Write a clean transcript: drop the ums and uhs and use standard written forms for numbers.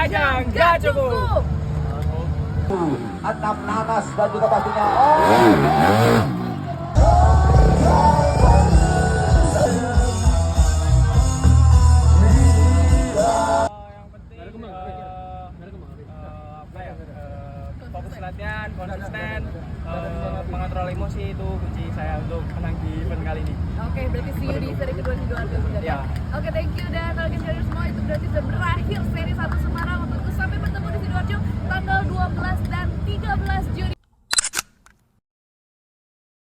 aja nggak cukup. Enam nanas dan juga pastinya Yang penting fokus latihan, konsisten, mengontrol emosi itu kunci saya untuk menang di event kali ini. Oke, berarti see you di seri kedua Sidoarjo sudah ya. Ya. Oke, thank you dan target kalian semua itu berarti sudah berakhir seri 1 Semarang untuk sampai bertemu di Sidoarjo tanggal 12 dan 13 Juni.